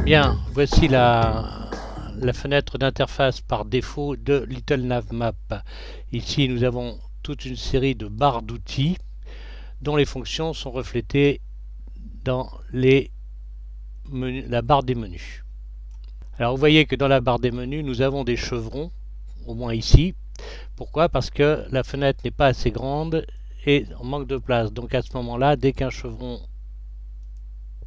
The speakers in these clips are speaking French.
Bien, voici la fenêtre d'interface par défaut de LittleNavMap. Ici, nous avons toute une série de barres d'outils dont les fonctions sont reflétées dans la barre des menus. Alors vous voyez que dans la barre des menus, nous avons des chevrons, au moins ici. Pourquoi? Parce que la fenêtre n'est pas assez grande et on manque de place. Donc à ce moment-là, dès qu'un chevron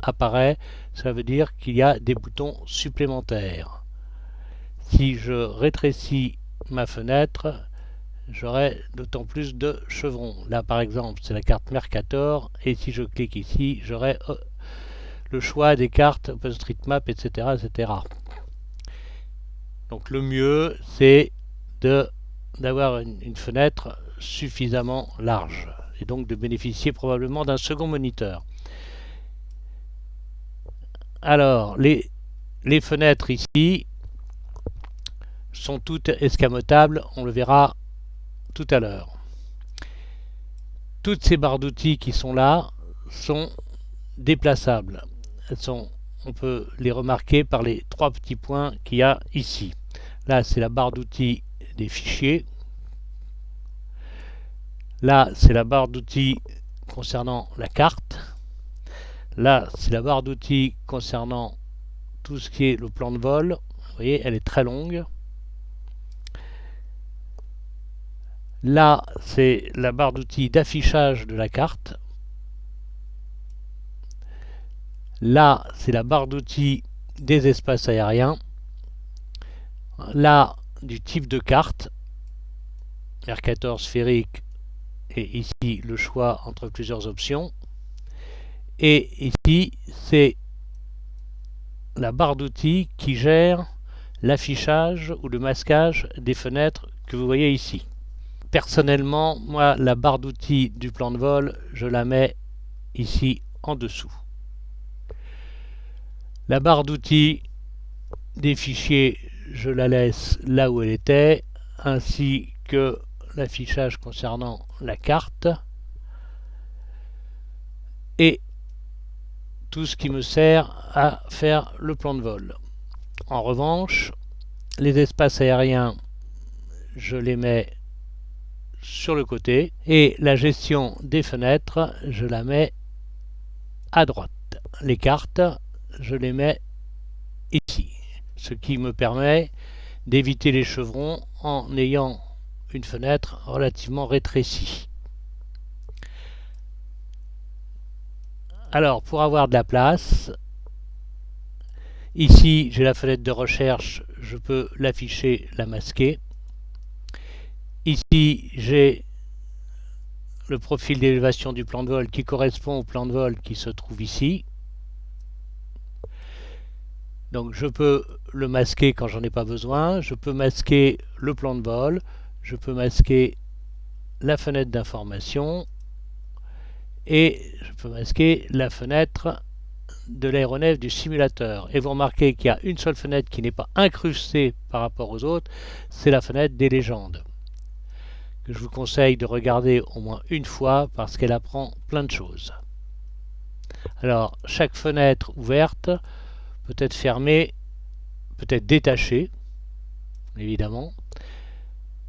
apparaît, ça veut dire qu'il y a des boutons supplémentaires. Si je rétrécis ma fenêtre, j'aurai d'autant plus de chevrons. Là par exemple c'est la carte Mercator, et si je clique ici, j'aurai le choix des cartes OpenStreetMap, etc., etc. Donc le mieux c'est d'avoir une fenêtre suffisamment large et donc de bénéficier probablement d'un second moniteur. Alors les fenêtres ici sont toutes escamotables, on le verra tout à l'heure. Toutes ces barres d'outils qui sont là sont déplaçables. On peut les remarquer par les trois petits points qu'il y a ici. Là, c'est la barre d'outils des fichiers. Là, c'est la barre d'outils concernant la carte. Là, c'est la barre d'outils concernant tout ce qui est le plan de vol. Vous voyez, elle est très longue. Là, c'est la barre d'outils d'affichage de la carte. Là, c'est la barre d'outils des espaces aériens. Là, du type de carte, Mercator sphérique, et ici le choix entre plusieurs options. Et ici, c'est la barre d'outils qui gère l'affichage ou le masquage des fenêtres que vous voyez ici. Personnellement, moi, la barre d'outils du plan de vol, je la mets ici en dessous. La barre d'outils des fichiers, je la laisse là où elle était, ainsi que l'affichage concernant la carte et tout ce qui me sert à faire le plan de vol. En revanche, les espaces aériens, je les mets sur le côté et la gestion des fenêtres, je la mets à droite. Les cartes, je les mets ici, ce qui me permet d'éviter les chevrons en ayant une fenêtre relativement rétrécie. Alors, pour avoir de la place, ici j'ai la fenêtre de recherche, je peux l'afficher, la masquer. Ici j'ai le profil d'élévation du plan de vol qui correspond au plan de vol qui se trouve ici. Donc je peux le masquer quand j'en ai pas besoin, je peux masquer le plan de vol, je peux masquer la fenêtre d'information et je peux masquer la fenêtre de l'aéronef du simulateur. Et vous remarquez qu'il y a une seule fenêtre qui n'est pas incrustée par rapport aux autres, c'est la fenêtre des légendes, que je vous conseille de regarder au moins une fois parce qu'elle apprend plein de choses. Alors chaque fenêtre ouverte peut être fermée, peut être détachée, évidemment.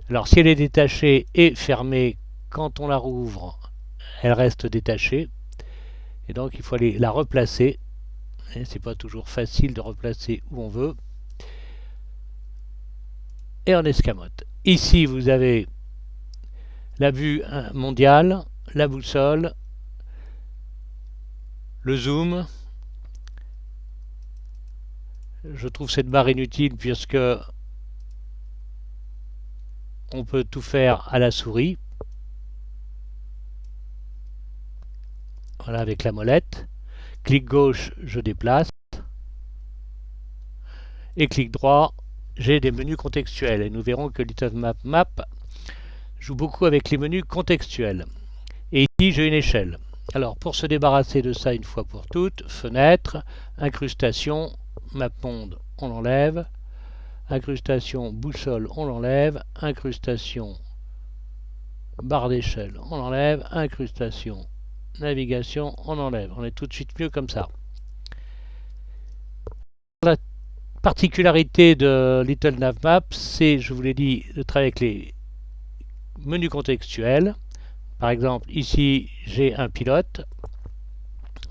Alors si elle est détachée et fermée, quand on la rouvre, elle reste détachée. Et donc il faut aller la replacer. C'est pas toujours facile de replacer où on veut. Et en escamote. Ici vous avez la vue mondiale, la boussole, le zoom. Je trouve cette barre inutile puisque on peut tout faire à la souris. Voilà, avec la molette. Clic gauche, je déplace. Et clic droit, j'ai des menus contextuels. Et nous verrons que LittleNavMap joue beaucoup avec les menus contextuels. Et ici, j'ai une échelle. Alors, pour se débarrasser de ça une fois pour toutes, fenêtre, incrustation, map monde, on l'enlève. Incrustation boussole, on l'enlève. Incrustation barre d'échelle, on l'enlève. Incrustation navigation, on enlève. On est tout de suite mieux comme ça. particularité de Little Navmap, c'est, je vous l'ai dit, de travailler avec les menus contextuels. Par exemple, ici, j'ai un pilote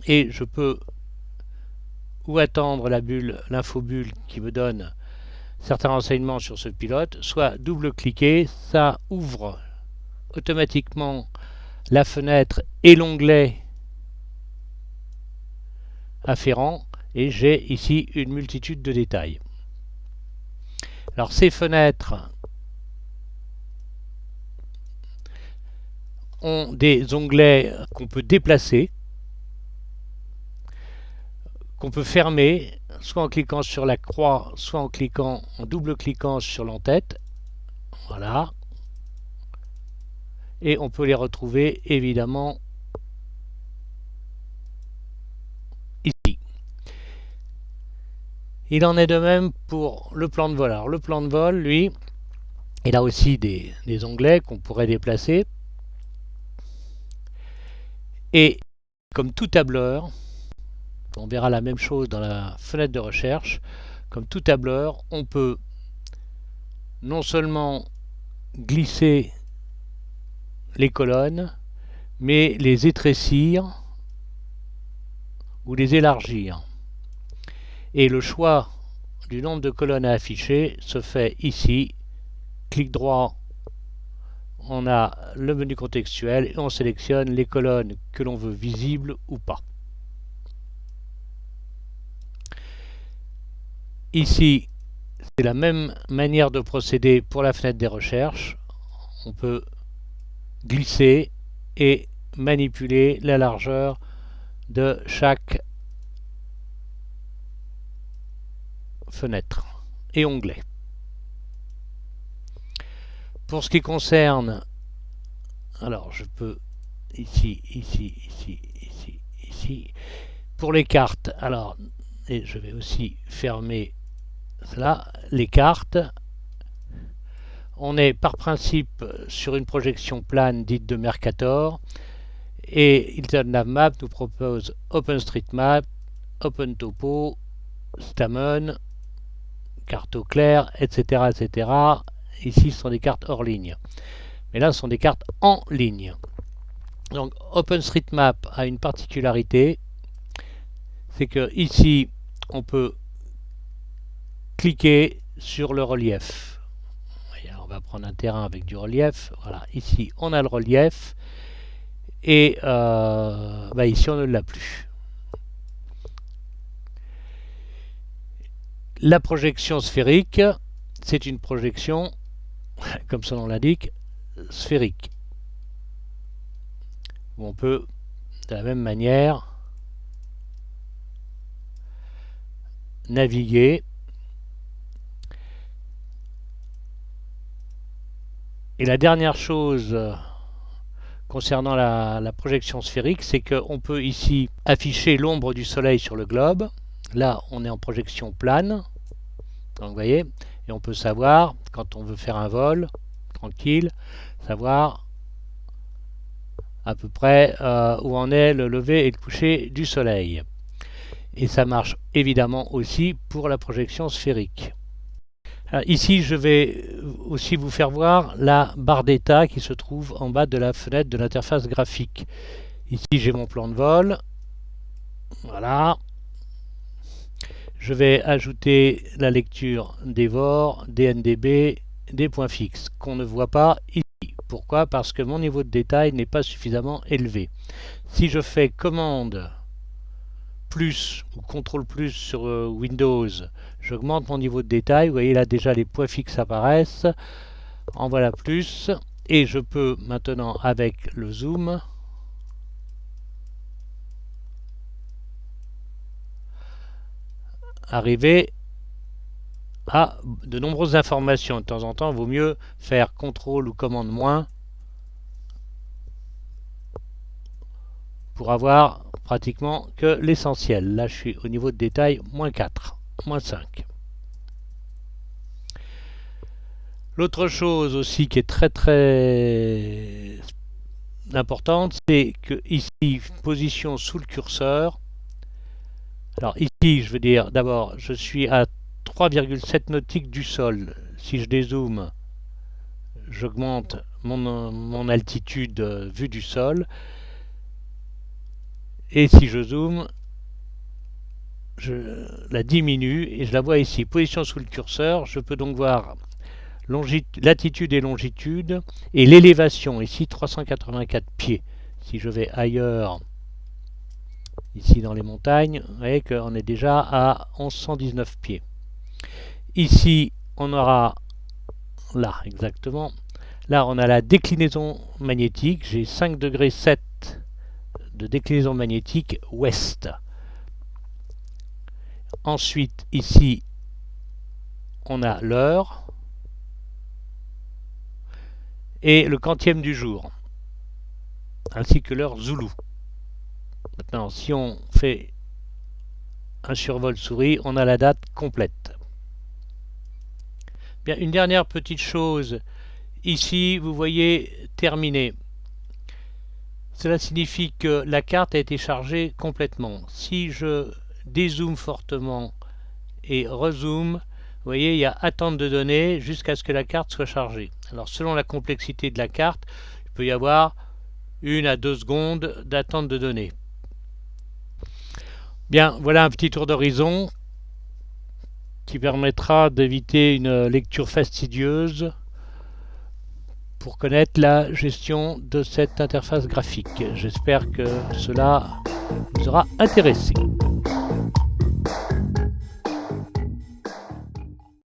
et je peux ou attendre la bulle, l'infobulle qui me donne certains renseignements sur ce pilote, soit double-cliquer, ça ouvre automatiquement la fenêtre et l'onglet afférent et j'ai ici une multitude de détails. Alors ces fenêtres ont des onglets qu'on peut déplacer, qu'on peut fermer, soit en cliquant sur la croix, soit en double-cliquant sur l'entête. Voilà. Et on peut les retrouver évidemment ici. Il en est de même pour le plan de vol. Alors le plan de vol, lui, il a aussi des onglets qu'on pourrait déplacer. Et comme tout tableur, on verra la même chose dans la fenêtre de recherche, comme tout tableur, on peut non seulement glisser les colonnes, mais les étrécir ou les élargir. Et le choix du nombre de colonnes à afficher se fait ici. Clic droit, on a le menu contextuel et on sélectionne les colonnes que l'on veut visibles ou pas. Ici, c'est la même manière de procéder pour la fenêtre des recherches. On peut glisser et manipuler la largeur de chaque fenêtre et onglet. Pour ce qui concerne, alors je peux ici, pour les cartes, alors, et je vais aussi fermer cela, les cartes, on est par principe sur une projection plane dite de Mercator, et Little Navmap nous propose OpenStreetMap, OpenTopo, Stamen, carte au clair, etc., etc. Ici, ce sont des cartes hors ligne. Mais là, ce sont des cartes en ligne. Donc, OpenStreetMap a une particularité, c'est que ici, on peut cliquer sur le relief. On va prendre un terrain avec du relief. Voilà, ici, on a le relief. Et ici, on ne l'a plus. La projection sphérique, c'est une projection, comme son nom l'indique, sphérique. Où on peut, de la même manière, naviguer. Et la dernière chose concernant la projection sphérique, c'est qu'on peut ici afficher l'ombre du soleil sur le globe. Là, on est en projection plane. Donc, vous voyez, et on peut savoir, quand on veut faire un vol, tranquille, savoir à peu près où en est le lever et le coucher du soleil. Et ça marche évidemment aussi pour la projection sphérique. Alors, ici, je vais aussi vous faire voir la barre d'état qui se trouve en bas de la fenêtre de l'interface graphique. Ici, j'ai mon plan de vol. Voilà. Je vais ajouter la lecture des VOR, des NDB, des points fixes qu'on ne voit pas ici. Pourquoi? Parce que mon niveau de détail n'est pas suffisamment élevé. Si je fais commande plus ou contrôle plus sur Windows, j'augmente mon niveau de détail. Vous voyez là déjà les points fixes apparaissent. En voilà plus. Et je peux maintenant avec le zoom arriver à de nombreuses informations. De temps en temps, il vaut mieux faire CTRL ou commande moins pour avoir pratiquement que l'essentiel. Là, je suis au niveau de détail moins 4, moins 5. L'autre chose aussi qui est très importante, c'est que ici, position sous le curseur. Alors ici, je veux dire, d'abord, je suis à 3,7 nautiques du sol. Si je dézoome, j'augmente mon altitude vue du sol. Et si je zoome, je la diminue et je la vois ici. Position sous le curseur, je peux donc voir latitude et longitude et l'élévation. Ici, 384 pieds. Si je vais ailleurs, ici dans les montagnes, vous voyez qu'on est déjà à 1119 pieds. Ici, on aura, là exactement, là on a la déclinaison magnétique. J'ai 5 degrés 7 de déclinaison magnétique ouest. Ensuite, ici, on a l'heure et le quantième du jour, ainsi que l'heure Zoulou. Maintenant, si on fait un survol souris, on a la date complète. Bien, une dernière petite chose, ici, vous voyez terminé. Cela signifie que la carte a été chargée complètement. Si je dézoome fortement et rezoome, vous voyez, il y a attente de données jusqu'à ce que la carte soit chargée. Alors, selon la complexité de la carte, il peut y avoir 1 à 2 secondes d'attente de données. Bien, voilà un petit tour d'horizon qui permettra d'éviter une lecture fastidieuse pour connaître la gestion de cette interface graphique. J'espère que cela vous aura intéressé.